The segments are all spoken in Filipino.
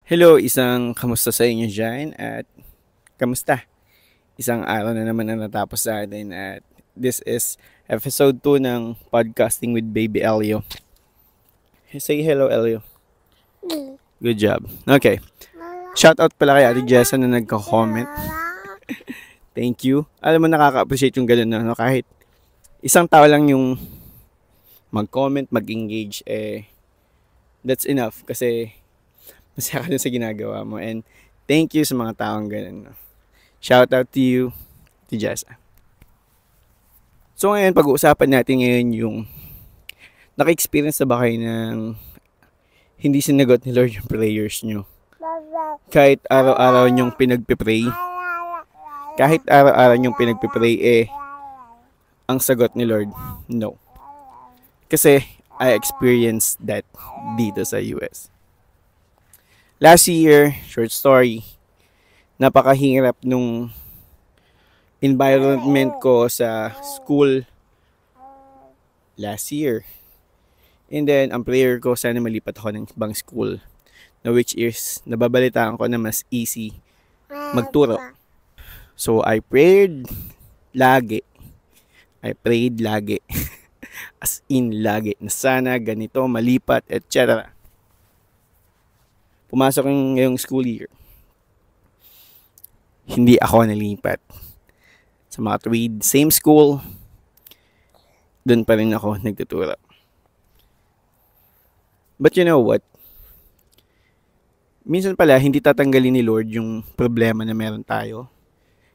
Hello, isang kamusta sa inyo dyan at kamusta? Isang araw na naman na natapos sa atin at this is episode 2 ng Podcasting with Baby Elio. Say hello, Elio. Good job. Okay. Shoutout pala kay Ate Jessa na nagko-comment. Thank you. Alam mo, nakaka-appreciate yung ganun na kahit isang tao lang yung mag-comment, mag-engage, that's enough kasi masaya ka dun sa ginagawa mo. And thank you sa mga taong ganun. Shout out to you, Ate Jessa. So ngayon, pag-uusapan natin ngayon yung naka-experience na ba kayo ng hindi sinagot ni Lord yung prayers nyo? Kahit araw-araw nyong pinagpipray, ang sagot ni Lord, no. Kasi I experienced that dito sa US. Last year, short story, napakahirap nung environment ko sa school last year. And then, ang prayer ko, sana malipat ako ng ibang school. Na which is, nababalitaan ko na mas easy magturo. So, I prayed lagi. As in, lagi. Na sana, ganito, malipat, etc. Pumasok yung ngayong school year. Hindi ako nalipat. Sa mga tuwid, same school, doon pa rin ako nagtuturo. But you know what? Minsan pala, hindi tatanggalin ni Lord yung problema na meron tayo.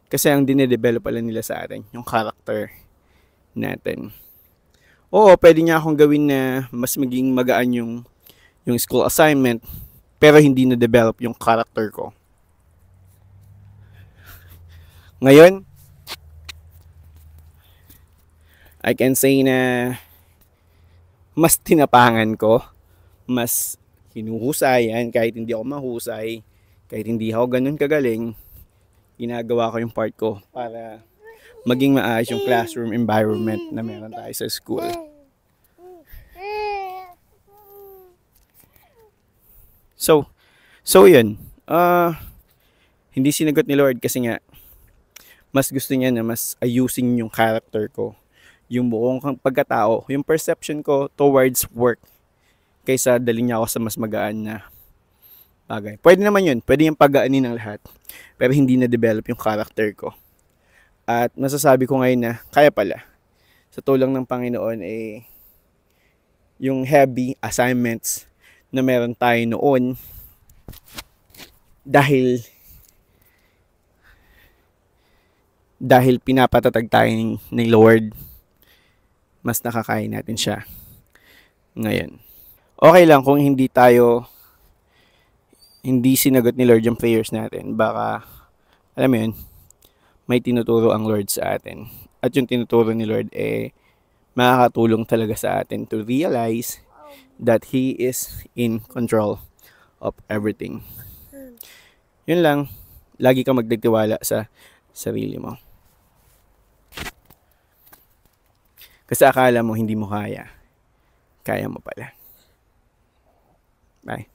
Kasi ang dinedevelop pala nila sa atin, yung character natin. Oo, pwede niya akong gawin na mas maging magaan yung school assignment, pero hindi na-develop yung character ko. Ngayon, I can say na mas tinapangan ko, mas hinuhusayan kahit hindi ako mahusay, kahit hindi ako ganun kagaling, ginagawa ko yung part ko para maging maayos yung classroom environment na meron tayo sa school. So yun. Hindi sinagot ni Lord kasi nga mas gusto niya na mas ayusin yung character ko, yung buong pagkatao, yung perception ko towards work kaysa dalhin niya ako sa mas magaan na bagay. Pwede naman yun. Pwede yung pagaanin ng lahat. Pero hindi na-develop yung character ko. At masasabi ko ngayon na kaya pala. Sa tulong ng Panginoon, yung heavy assignments na meron tayo noon dahil pinapatatag tayo ng Lord, mas nakakain natin siya ngayon. Okay lang kung hindi sinagot ni Lord yung prayers natin. Baka, alam mo yun, may tinuturo ang Lord sa atin. At yung tinuturo ni Lord makakatulong talaga sa atin to realize that He is in control of everything. Yun lang, lagi kang magtitiwala sa sarili mo. Kasi akala mo hindi mo kaya. Kaya mo pala. Bye.